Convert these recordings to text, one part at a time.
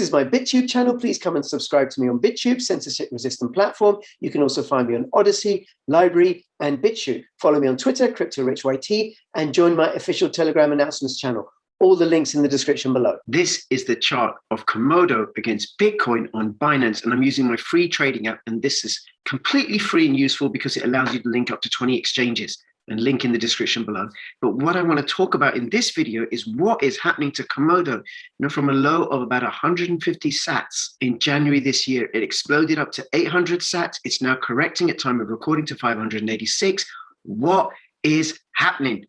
is my BitTube channel. Please come and subscribe to me on BitTube, censorship-resistant platform. You can also find me on Odyssey, Library, and BitTube. Follow me on Twitter, CryptoRichYT, and join my official Telegram announcements channel. All the links in the description below. This is the chart of Komodo against Bitcoin on Binance, and I'm using my free trading app, and this is completely free and useful because it allows you to link up to 20 exchanges, and link in the description below. But what I want to talk about in this video is what is happening to Komodo. From a low of about 150 sats in January this year, it exploded up to 800 sats. It's now correcting at time of recording to 586. What is happening?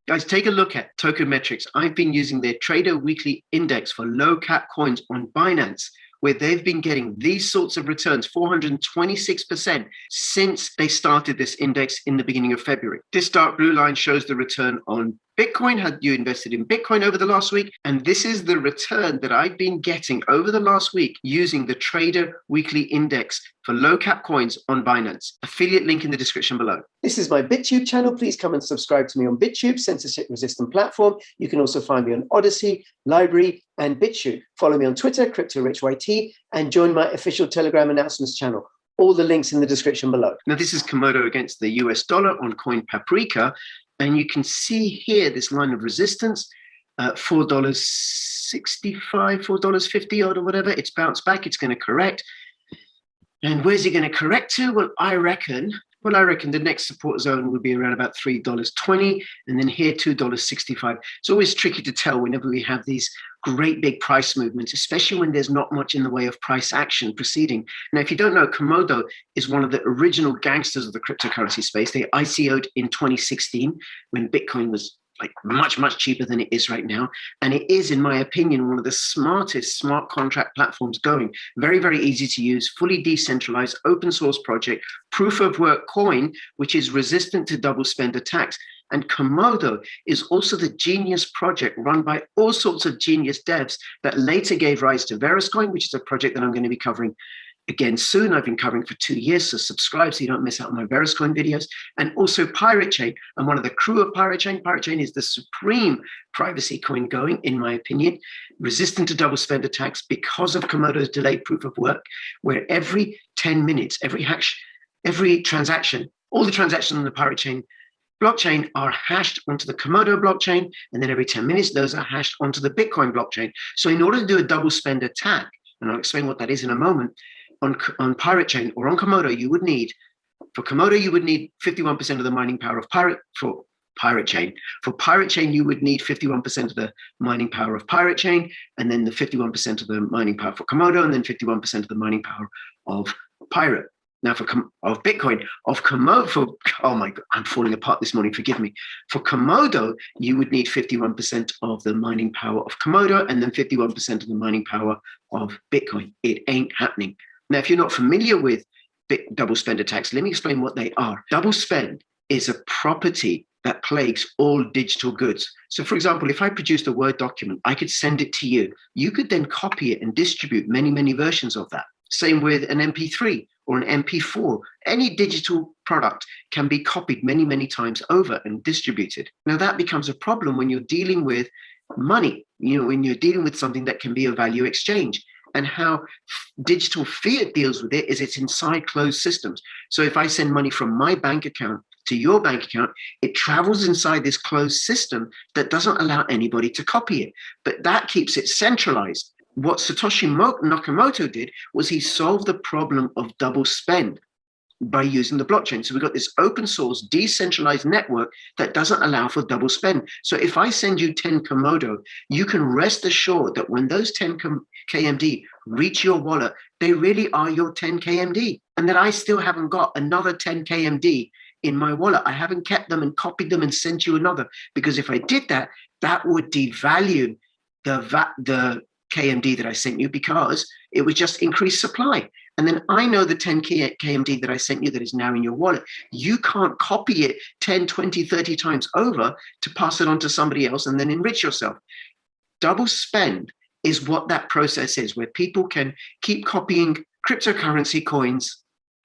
Guys, take a look at token metrics. I've been using their Trader Weekly Index for low cap coins on Binance, where they've been getting these sorts of returns, 426% since they started this index in the beginning of February. This dark blue line shows the return on Bitcoin, had you invested in Bitcoin over the last week. And this is the return that I've been getting over the last week using the Trader Weekly Index for low cap coins on Binance. Affiliate link in the description below. This is my BitTube channel. Please come and subscribe to me on BitTube, censorship-resistant platform. You can also find me on Odyssey, Library, and BitTube. Follow me on Twitter, CryptoRichYT, and join my official Telegram announcements channel. All the links in the description below. Now, this is Komodo against the US dollar on Coin Paprika. And you can see here this line of resistance, $4.65, $4.50 odd or whatever. It's bounced back. It's going to correct. And where's it going to correct to? Well, I reckon the next support zone will be around about $3.20, and then here $2.65. It's always tricky to tell whenever we have these great big price movements, especially when there's not much in the way of price action proceeding. Now, if you don't know, Komodo is one of the original gangsters of the cryptocurrency space. They ICO'd in 2016 when Bitcoin was like much cheaper than it is right now. And it is, in my opinion, one of the smartest smart contract platforms going. Very easy to use, fully decentralized, open source project, proof of work coin, which is resistant to double spend attacks. And Komodo is also the genius project run by all sorts of genius devs that later gave rise to Coin, which is a project that I'm going to be covering again soon. I've been covering for 2 years, so subscribe so you don't miss out on my Coin videos. And also Pirate Chain. I'm one of the crew of Pirate Chain. Pirate Chain is the supreme privacy coin going, in my opinion, resistant to double spend attacks because of Komodo's delayed proof of work, where every 10 minutes, every transaction, all the transactions on the Pirate Chain blockchain are hashed onto the Komodo blockchain, and then every 10 minutes, those are hashed onto the Bitcoin blockchain. So in order to do a double spend attack, and I'll explain what that is in a moment, on Pirate Chain or on Komodo, you would need 51% of the mining power of Pirate Chain. For Pirate Chain, you would need 51% of the mining power of Pirate Chain, and then the 51% of the mining power for Komodo, and then 51% of the mining power of Pirate. Now, of Bitcoin, of Komodo, oh my God, I'm falling apart this morning, forgive me. For Komodo, you would need 51% of the mining power of Komodo and then 51% of the mining power of Bitcoin. It ain't happening. Now, if you're not familiar with double spend attacks, let me explain what they are. Double spend is a property that plagues all digital goods. So for example, if I produced a Word document, I could send it to you. You could then copy it and distribute many versions of that. Same with an MP3 or an MP4. Any digital product can be copied many times over and distributed. Now that becomes a problem when you're dealing with money, when you're dealing with something that can be a value exchange. And how digital fiat deals with it is it's inside closed systems. So if I send money from my bank account to your bank account, it travels inside this closed system that doesn't allow anybody to copy it. But that keeps it centralized. What Satoshi Nakamoto did was he solved the problem of double spend by using the blockchain. So we've got this open source decentralized network that doesn't allow for double spend. So if I send you 10 Komodo, you can rest assured that when those 10 KMD reach your wallet, they really are your 10 KMD, and that I still haven't got another 10 KMD in my wallet. I haven't kept them and copied them and sent you another, because if I did that, that would devalue the KMD that I sent you, because it would just increase supply. And then I know the 10 KMD that I sent you that is now in your wallet. You can't copy it 10, 20, 30 times over to pass it on to somebody else and then enrich yourself. Double spend is what that process is, where people can keep copying cryptocurrency coins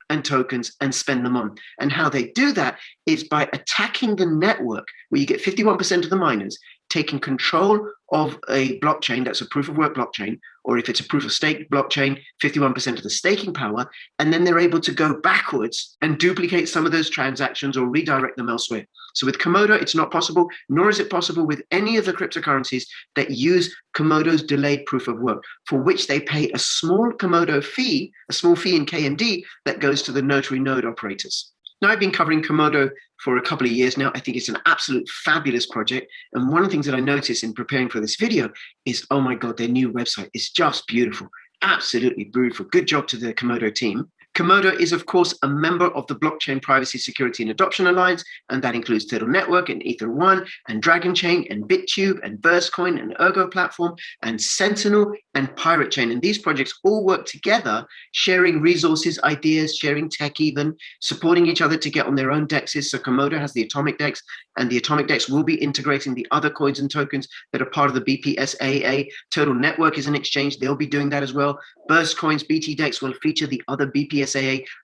and tokens and spend them on. And how they do that is by attacking the network, where you get 51% of the miners taking control of a blockchain that's a proof of work blockchain, or if it's a proof of stake blockchain, 51% of the staking power, and then they're able to go backwards and duplicate some of those transactions or redirect them elsewhere. So with Komodo, it's not possible, nor is it possible with any of the cryptocurrencies that use Komodo's delayed proof of work, for which they pay a small Komodo fee, a small fee in KMD that goes to the notary node operators. Now, I've been covering Komodo for a couple of years now. I think it's an absolute fabulous project. And one of the things that I noticed in preparing for this video is, oh my God, their new website is just beautiful. Absolutely beautiful. Good job to the Komodo team. Komodo is, of course, a member of the Blockchain Privacy, Security, and Adoption Alliance, and that includes Turtle Network and Ether1 and Dragon Chain and BitTube and Burstcoin and Ergo Platform and Sentinel and Pirate Chain. And these projects all work together, sharing resources, ideas, sharing tech even, supporting each other to get on their own dexes. So Komodo has the Atomic Dex, and the Atomic Dex will be integrating the other coins and tokens that are part of the BPSAA. Turtle Network is an exchange. They'll be doing that as well. Burstcoin's BT Dex will feature the other BPSAA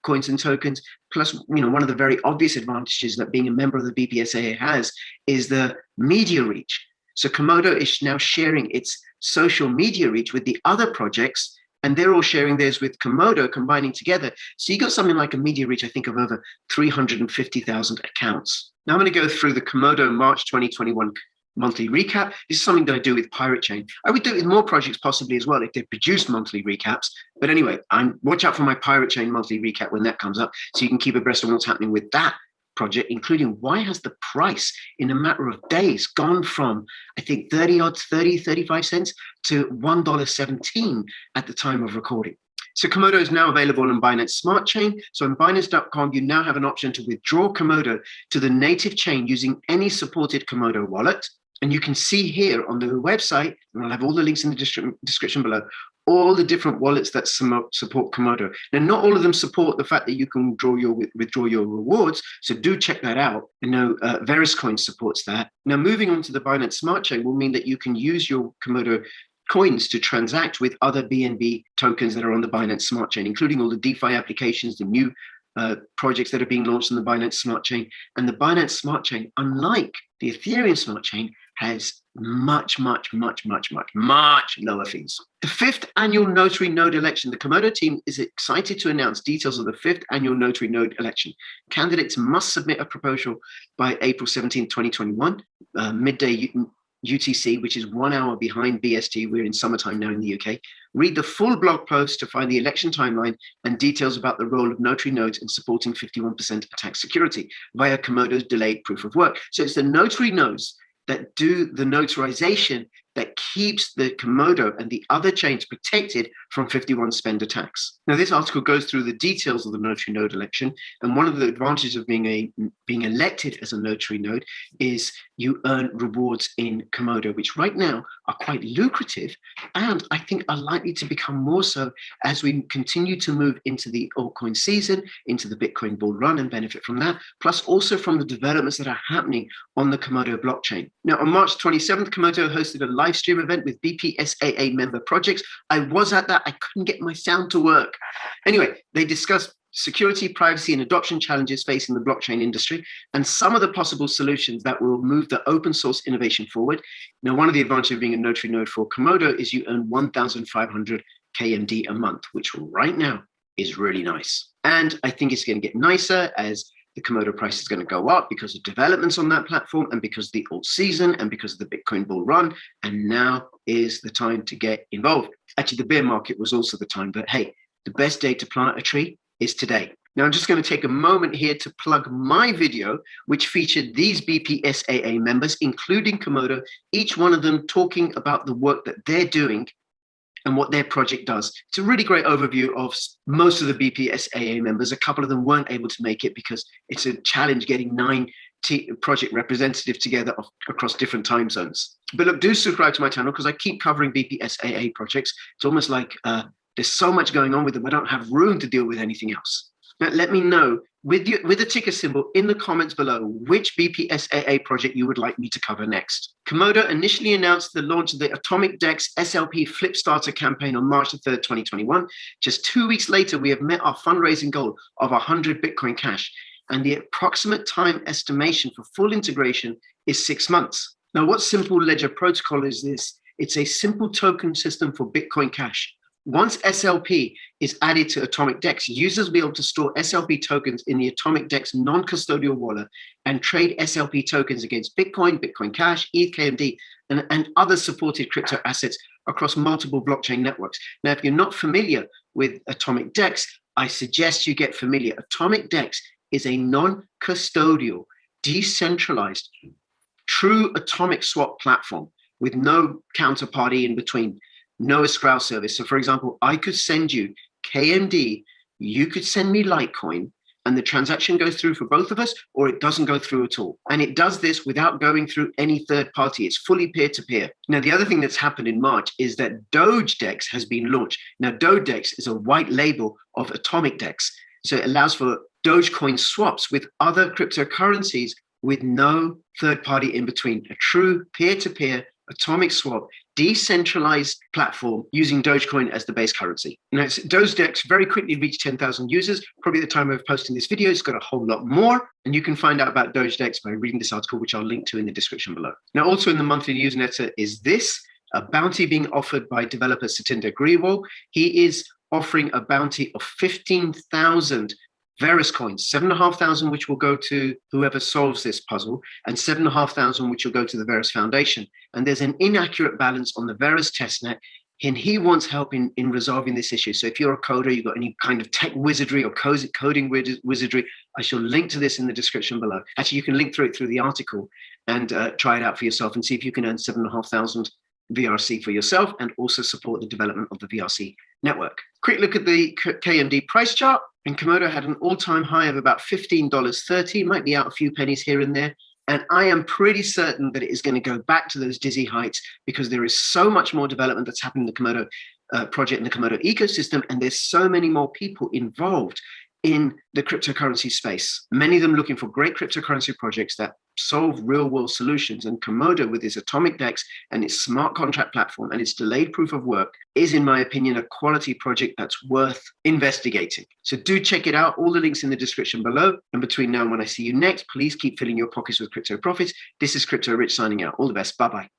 coins and tokens. Plus, one of the very obvious advantages that being a member of the BPSAA has is the media reach. So Komodo is now sharing its social media reach with the other projects, and they're all sharing theirs with Komodo, combining together. So you got something like a media reach, I think, of over 350,000 accounts. Now I'm going to go through the Komodo March 2021 monthly recap. This is something that I do with Pirate Chain. I would do it with more projects possibly as well if they produce monthly recaps. But anyway, watch out for my Pirate Chain monthly recap when that comes up, so you can keep abreast of what's happening with that project, including why has the price in a matter of days gone from, I think, 35 cents to $1.17 at the time of recording. So Komodo is now available on Binance Smart Chain. So on Binance.com, you now have an option to withdraw Komodo to the native chain using any supported Komodo wallet. And you can see here on the website, and I'll have all the links in the description below, all the different wallets that support Komodo. Now, not all of them support the fact that you can withdraw your rewards, so do check that out. I know Veriscoin supports that. Now, moving on to the Binance Smart Chain will mean that you can use your Komodo coins to transact with other BNB tokens that are on the Binance Smart Chain, including all the DeFi applications, the new projects that are being launched on the Binance Smart Chain. And the Binance Smart Chain, unlike the Ethereum Smart Chain, has much lower fees. The 5th annual Notary Node election. The Komodo team is excited to announce details of the 5th annual Notary Node election. Candidates must submit a proposal by April 17, 2021, midday UTC, which is 1 hour behind BST. We're in summertime now in the UK. Read the full blog post to find the election timeline and details about the role of notary nodes in supporting 51% attack security via Komodo's delayed proof of work. So it's the notary nodes that do the notarization that keeps the Komodo and the other chains protected from 51 spend attacks. Now, this article goes through the details of the notary node election, and one of the advantages of being elected as a notary node is you earn rewards in Komodo, which right now are quite lucrative, and I think are likely to become more so as we continue to move into the altcoin season, into the Bitcoin bull run, and benefit from that, plus also from the developments that are happening on the Komodo blockchain. Now, on March 27th, Komodo hosted a live stream event with BPSAA member projects. I was at that. I couldn't get my sound to work. Anyway, they discussed security, privacy, and adoption challenges facing the blockchain industry and some of the possible solutions that will move the open source innovation forward. Now, one of the advantages of being a notary node for Komodo is you earn 1,500 KMD a month, which right now is really nice. And I think it's going to get nicer as the Komodo price is going to go up because of developments on that platform and because of the alt season and because of the Bitcoin bull run. And now is the time to get involved. Actually, the bear market was also the time, but hey, the best day to plant a tree is today. Now, I'm just going to take a moment here to plug my video, which featured these BPSAA members, including Komodo, each one of them talking about the work that they're doing and what their project does. It's a really great overview of most of the BPSAA members. A couple of them weren't able to make it because it's a challenge getting 9 project representatives together across different time zones. But look, do subscribe to my channel because I keep covering BPSAA projects. It's almost like there's so much going on with them, I don't have room to deal with anything else. Now, let me know with the ticker symbol in the comments below which BPSAA project you would like me to cover next. Komodo initially announced the launch of the Atomic DEX SLP Flip Starter campaign on March the 3rd, 2021. Just 2 weeks later, we have met our fundraising goal of 100 Bitcoin Cash, and the approximate time estimation for full integration is 6 months. Now, what Simple Ledger Protocol is this? It's a simple token system for Bitcoin Cash. Once SLP is added to Atomic DEX, users will be able to store SLP tokens in the Atomic DEX non-custodial wallet and trade SLP tokens against Bitcoin, Bitcoin Cash, ETH, Kmd, and other supported crypto assets across multiple blockchain networks. Now, if you're not familiar with Atomic DEX, I suggest you get familiar. Atomic DEX is a non-custodial, decentralized, true atomic swap platform with no counterparty in between. No escrow service. So for example, I could send you KMD, you could send me Litecoin, and the transaction goes through for both of us, or it doesn't go through at all. And it does this without going through any third party. It's fully peer-to-peer. Now, the other thing that's happened in March is that Doge DEX has been launched. Now, Doge DEX is a white label of Atomic DEX. So it allows for Dogecoin swaps with other cryptocurrencies with no third party in between. A true peer-to-peer atomic swap, decentralized platform using Dogecoin as the base currency. Now, Doge DEX very quickly reached 10,000 users. Probably at the time of posting this video, it's got a whole lot more. And you can find out about Doge DEX by reading this article, which I'll link to in the description below. Now, also in the monthly newsletter is this, a bounty being offered by developer Satinder Grewal. He is offering a bounty of 15,000 Verus coins, 7,500 which will go to whoever solves this puzzle, and 7,500 which will go to the Verus Foundation. And there's an inaccurate balance on the Verus testnet, and he wants help in resolving this issue. So if you're a coder, you've got any kind of tech wizardry or coding wizardry, I shall link to this in the description below. Actually, you can link through it through the article and try it out for yourself and see if you can earn 7,500 VRC for yourself and also support the development of the VRC network. Quick look at the KMD price chart. And Komodo had an all-time high of about $15.30, might be out a few pennies here and there. And I am pretty certain that it is going to go back to those dizzy heights because there is so much more development that's happening in the Komodo project and the Komodo ecosystem. And there's so many more people involved in the cryptocurrency space, many of them looking for great cryptocurrency projects that solve real-world solutions. And Komodo, with its Atomic DEX and its smart contract platform and its delayed proof of work, is, in my opinion, a quality project that's worth investigating. So do check it out. All the links in the description below. And between now and when I see you next, please keep filling your pockets with crypto profits. This is Crypto Rich signing out. All the best. Bye-bye.